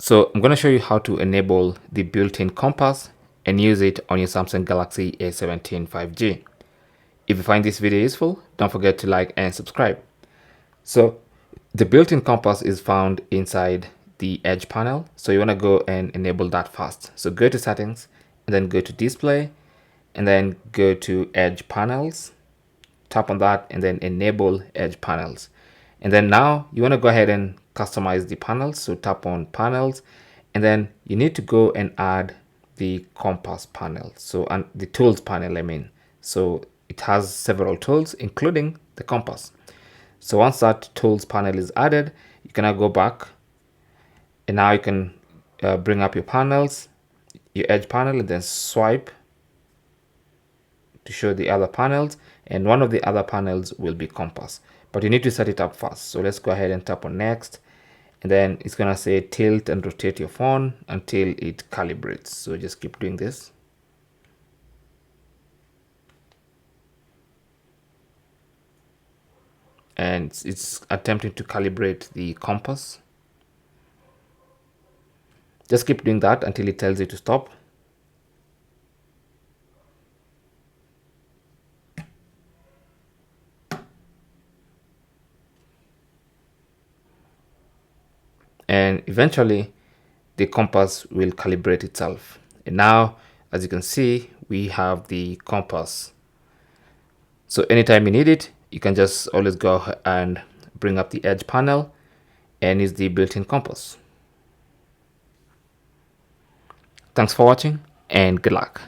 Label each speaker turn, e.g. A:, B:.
A: So I'm going to show you how to enable the built-in compass and use it on your Samsung Galaxy A17 5G. If you find this video useful, don't forget to like and subscribe. So the built-in compass is found inside the edge panel. So you want to go and enable that first. So go to settings and then go to display and then go to edge panels. Tap on that and then enable edge panels. And then now you want to go ahead and customize the panels. So tap on panels and then you need to go and add the compass panel. So, and the tools panel, I mean. So it has several tools, including the compass. So once that tools panel is added, you can now go back and now you can bring up your panels, your edge panel, and then swipe to show the other panels, and one of the other panels will be compass, but you need to set it up first. So let's go ahead and tap on next, and then it's gonna say tilt and rotate your phone until it calibrates. So just keep doing this. And it's attempting to calibrate the compass. Just keep doing that until it tells you to stop. And eventually the compass will calibrate itself. And now, as you can see, we have the compass. So anytime you need it, you can just always go and bring up the edge panel and use the built-in compass. Thanks for watching and good luck.